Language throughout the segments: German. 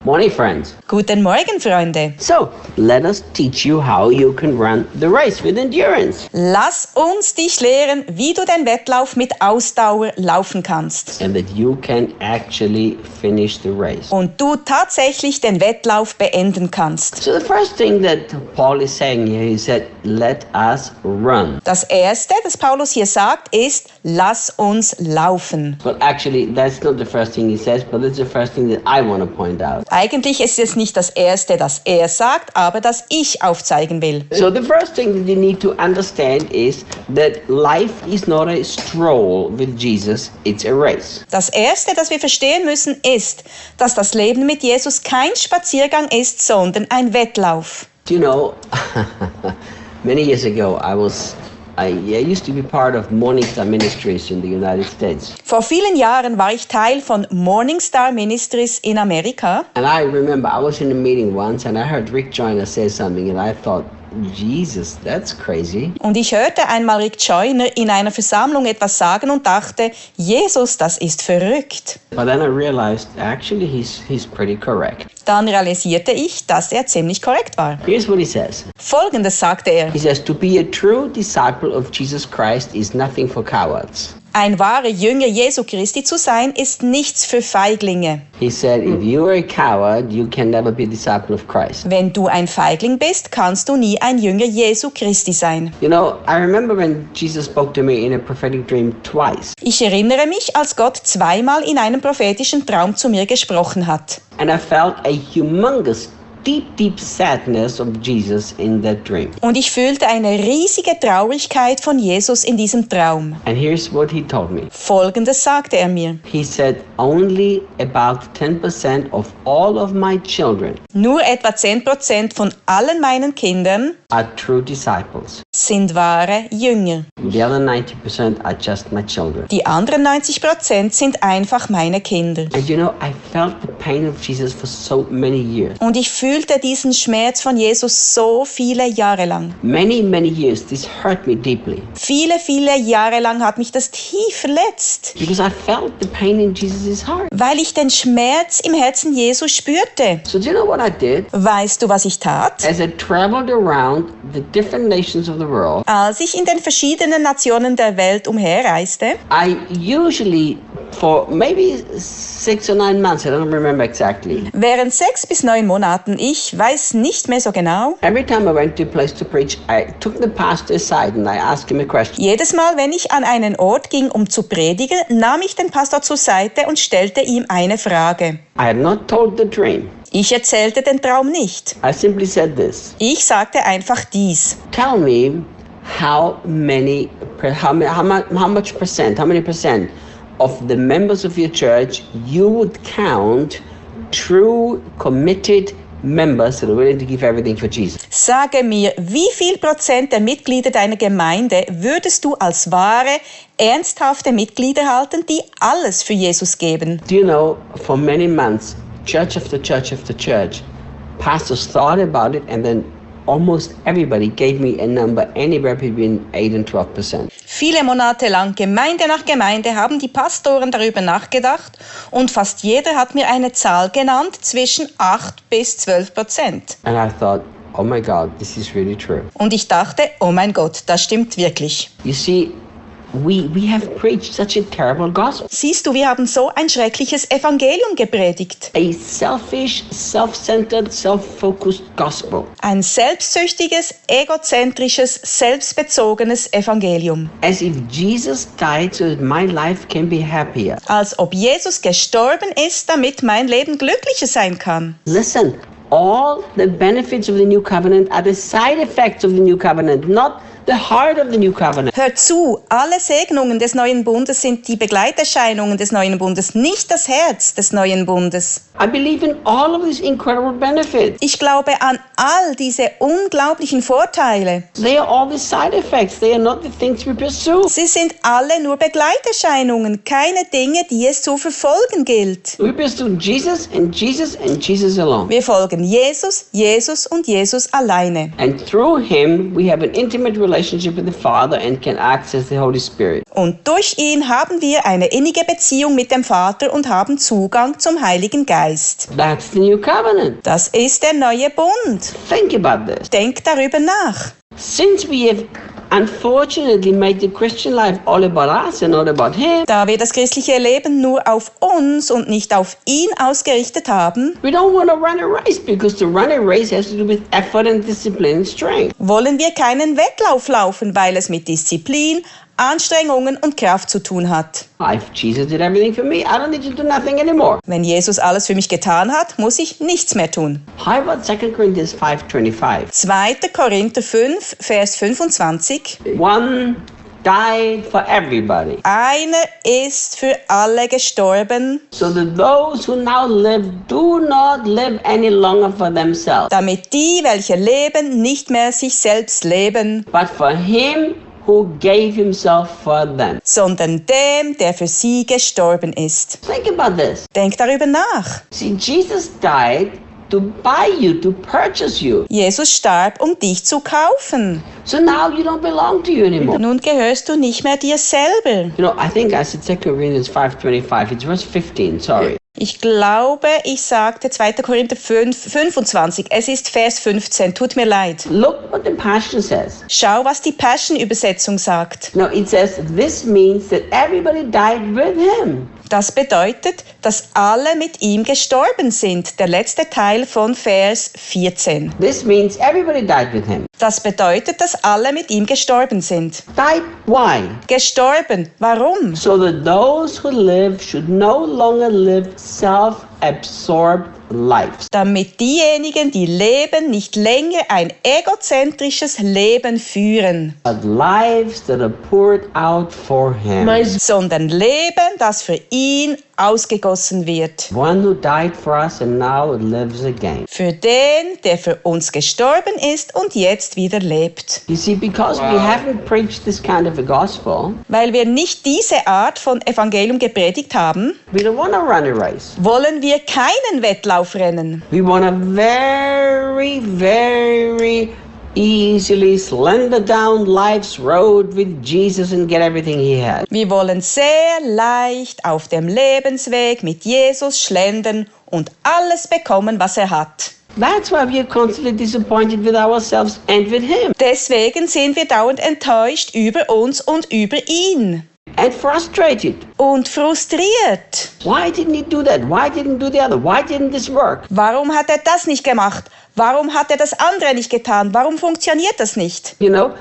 Morning, friends. Guten Morgen, Freunde. So, let us teach you how you can run the race with endurance. Lass uns dich lehren, wie du den Wettlauf mit Ausdauer laufen kannst. And that you can actually finish the race. Und du tatsächlich den Wettlauf beenden kannst. So the first thing that Paul is saying here, he said, let us run. Das Erste, das Paulus hier sagt, ist, lass uns laufen. But actually, that's not the first thing he says, but it's the first thing that I want to point out. Eigentlich ist es nicht das Erste, das er sagt, aber das ich aufzeigen will. So the first thing that you need to understand is that life is not a stroll with Jesus, it's a race. Das Erste, das wir verstehen müssen, ist, dass das Leben mit Jesus kein Spaziergang ist, sondern ein Wettlauf. Do you know, many years ago, I used to be part of Morning Star Ministries in the United States. Vor vielen Jahren war ich Teil von Morning Star Ministries in Amerika. And I remember I was in a meeting once and I heard Rick Joyner say something and I thought, Jesus, that's crazy. Und ich hörte einmal Rick Joyner in einer Versammlung etwas sagen und dachte, Jesus, das ist verrückt. But then I realized, actually, he's pretty correct. Dann realisierte ich, dass er ziemlich korrekt war. Here's what he says. Folgendes sagte er. He says, to be a true disciple of Jesus Christ is nothing for cowards. Ein wahrer Jünger Jesu Christi zu sein, ist nichts für Feiglinge. He said, if you are a coward, you can never be a disciple of Christ. Wenn du ein Feigling bist, kannst du nie ein Jünger Jesu Christi sein. You know, I remember when Jesus spoke to me in a prophetic dream twice. Ich erinnere mich, als Gott zweimal in einem prophetischen Traum zu mir gesprochen hat. And I felt a humongous, deep sadness of Jesus in that dream. Und ich fühlte eine riesige Traurigkeit von Jesus in diesem Traum. And here's what he told me. Folgendes sagte er mir. He said, only about 10% of all of my children Nur etwa 10% von allen meinen Kindern are true disciples. sind wahre Jünger. The other 90% are just my children. Die anderen 90% sind einfach meine Kinder. And you know, I felt the pain of Jesus for so many years. Und ich fühlte diesen Schmerz von Jesus so viele Jahre lang. Many years. This hurt me deeply. Viele Jahre lang hat mich das tief verletzt. Because I felt the pain in Jesus' heart. Weil ich den Schmerz im Herzen Jesus spürte. So do you know what I did? Weißt du, was ich tat? As I traveled around the different nations of the world, Als ich in den verschiedenen Nationen der Welt umherreiste, I usually, for maybe 6 or 9 months, I don't remember exactly. während 6 bis 9 Monaten, ich weiß nicht mehr so genau, Every time I went to a place to preach, I took the pastor aside and I asked him a question. jedes Mal, wenn ich an einen Ort ging, um zu predigen, nahm ich den Pastor zur Seite und stellte ihm eine Frage. I had not told the dream. Ich erzählte den Traum nicht. I simply said this. Ich sagte einfach dies. Tell me how many percent of the members of your church you would count true, committed members that are willing to give everything for Jesus. Sage mir, wie viel Prozent der Mitglieder deiner Gemeinde würdest du als wahre, ernsthafte Mitglieder halten, die alles für Jesus geben? Do you know, for many months, church after church after church, pastors thought about it and then almost everybody gave me a number anywhere between 8 and 12%. Viele Monate lang, Gemeinde nach Gemeinde, haben die Pastoren darüber nachgedacht und fast jeder hat mir eine Zahl genannt zwischen 8 bis 12%. And I thought, oh my God, this is really true. Und ich dachte, oh mein Gott, das stimmt wirklich. You see, we have preached such a terrible gospel. Siehst du, wir haben so ein schreckliches Evangelium gepredigt. A selfish, self-centered, self-focused gospel. Ein selbstsüchtiges, egozentrisches, selbstbezogenes Evangelium. As if Jesus died so that my life can be happier. Als ob Jesus gestorben ist, damit mein Leben glücklicher sein kann. Listen, all the benefits of the new covenant are the side effects of the new covenant, not the heart of the new covenant. Hör zu, alle Segnungen des neuen Bundes sind die Begleiterscheinungen des neuen Bundes, nicht das Herz des neuen Bundes. I believe in all of these incredible benefits. Ich glaube an all diese unglaublichen Vorteile. They are all the side effects. They are not the things we pursue. Sie sind alle nur Begleiterscheinungen, keine Dinge, die es zu verfolgen gilt. We pursue Jesus and Jesus and Jesus alone. Wir folgen Jesus, Jesus und Jesus alleine. And through him we have an intimate relationship relationship with the Father and can access the Holy Spirit. Und durch ihn haben wir eine innige Beziehung mit dem Vater und haben Zugang zum Heiligen Geist. That's the new covenant. Das ist der neue Bund. Think about this. Denk darüber nach. Since we have unfortunately made the Christian life all about us and not about Him, Da wir das christliche Leben nur auf uns und nicht auf ihn ausgerichtet haben, we don't want to run a race, because to run a race has to do with effort and discipline and strength. wollen wir keinen Wettlauf laufen, weil es mit Disziplin, Anstrengungen und Kraft zu tun hat. If Jesus did everything for me, I don't need to do nothing anymore. Wenn Jesus alles für mich getan hat, muss ich nichts mehr tun. How about 2 Corinthians 5:25? 2. Korinther 5, Vers 25. One died for everybody, Einer ist für alle gestorben, so that those who now live do not live any longer for themselves, damit die, welche leben, nicht mehr sich selbst leben, but for Him who gave Himself for them. sondern dem, der für sie gestorben ist. Think about this. Denk darüber nach. See, Jesus died to buy you, to purchase you. Jesus starb, um dich zu kaufen. So now you don't belong to you anymore. Nun gehörst du nicht mehr dir selber. You know, I think I said 2 Corinthians 5:25. It's verse 15, sorry. Ich glaube, ich sagte 2. Korinther 5, 25. Es ist Vers 15. Tut mir leid. Look what the Passion says. Schau, was die Passion-Übersetzung sagt. No, it says, this means that everybody died with Him. Das bedeutet, dass alle mit ihm gestorben sind. Der letzte Teil von Vers 14. This means everybody died with Him. Das bedeutet, dass alle mit ihm gestorben sind. Died, why? Gestorben. Warum? So that those who live should no longer live self-absorbed lives. Damit diejenigen, die leben, nicht länger ein egozentrisches Leben führen, But lives that are poured out for Him. sondern Leben, das für ihn ausgegossen wird. One who died for us and now lives again. Für den, der für uns gestorben ist und jetzt wieder lebt. You see, because we haven't preached this kind of a gospel, Weil wir nicht diese Art von Evangelium gepredigt haben, we don't want to run a race. wollen wir keinen Wettlauf rennen. We want to very, very easily slender down life's road with Jesus and get everything He had. Wir wollen sehr leicht auf dem Lebensweg mit Jesus schlendern und alles bekommen, was er hat. That's why we are constantly disappointed with ourselves and with Him. Deswegen sind wir dauernd enttäuscht über uns und über ihn. And frustrated. Und frustriert. Why didn't He do that? Why didn't do the other? Why didn't this work? Warum hat er das nicht gemacht? Warum hat er das andere nicht getan? Warum funktioniert das nicht? You know,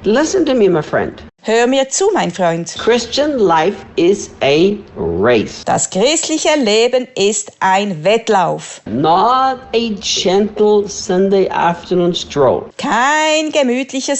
listen to me, my friend. Hör mir zu, mein Freund. Christian life is a race, Das christliche Leben ist ein Wettlauf. not a gentle Sunday afternoon stroll. Kein gemütlicher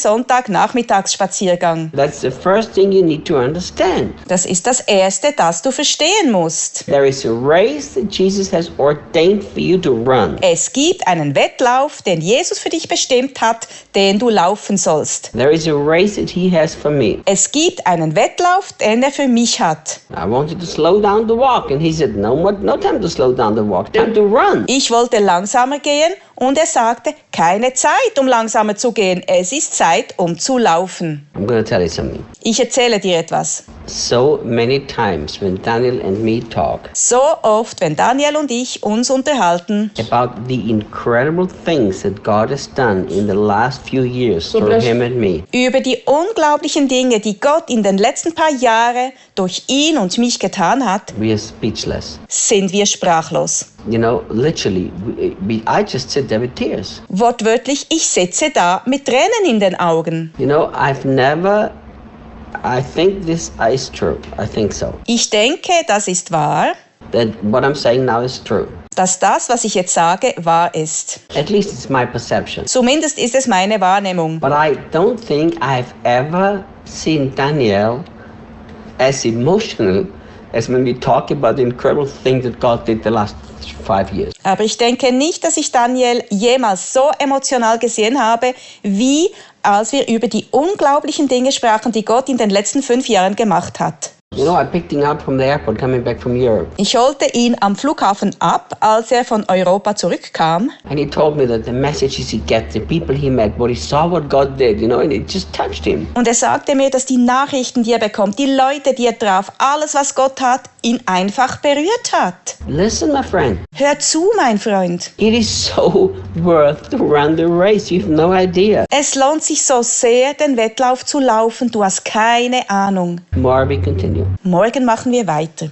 Sonntagnachmittagsspaziergang. That's the first thing you need to understand. Das ist das Erste, das du verstehen musst. There is a race that Jesus has ordained for you to run. Es gibt einen Wettlauf, den Jesus für dich bestimmt hat, den du laufen sollst. There is a race that He has for me. Es gibt einen Wettlauf, den er für mich hat. I wanted to slow down the walk, and He said, no time to slow down the walk, time to run. Ich wollte langsamer gehen und er sagte, keine Zeit, um langsamer zu gehen. Es ist Zeit, um zu laufen. I'm going to tell you something. Ich erzähle dir etwas. So many times when Daniel and me talk So oft, wenn Daniel und ich uns unterhalten about the incredible things that God has done in the last few years through Him and me, über die unglaublichen Dinge, die Gott in den letzten paar Jahren durch ihn und mich getan hat, we are speechless. sind wir sprachlos. You know, literally, I just sit there with tears. Wortwörtlich, ich sitze da mit Tränen in den Augen. You know, I think this is true. I think so. Ich denke, das ist wahr, That what I'm saying now is true. dass das, was ich jetzt sage, wahr ist. At least it's my perception. Zumindest ist es meine Wahrnehmung. But I don't think I've ever seen Daniel as emotional as when we talk about the incredible things that God did the last 5 years. Aber ich denke nicht, dass ich Daniel jemals so emotional gesehen habe, wie als wir über die unglaublichen Dinge sprachen, die Gott in den letzten 5 Jahren gemacht hat. You know, I picked him up from the airport coming back from Europe. Ich holte ihn am Flughafen ab, als er von Europa zurückkam. And he told me that the messages he gets, the people he met, what he saw what God did, you know, and it just touched him. Und er sagte mir, dass die Nachrichten, die er bekommt, die Leute, die er traf, alles, was Gott hat, ihn einfach berührt hat. Listen, my friend. Hör zu, mein Freund. It is so worth to run the race. You have no idea. Es lohnt sich so sehr, den Wettlauf zu laufen. Du hast keine Ahnung. Tomorrow we continue. Morgen machen wir weiter.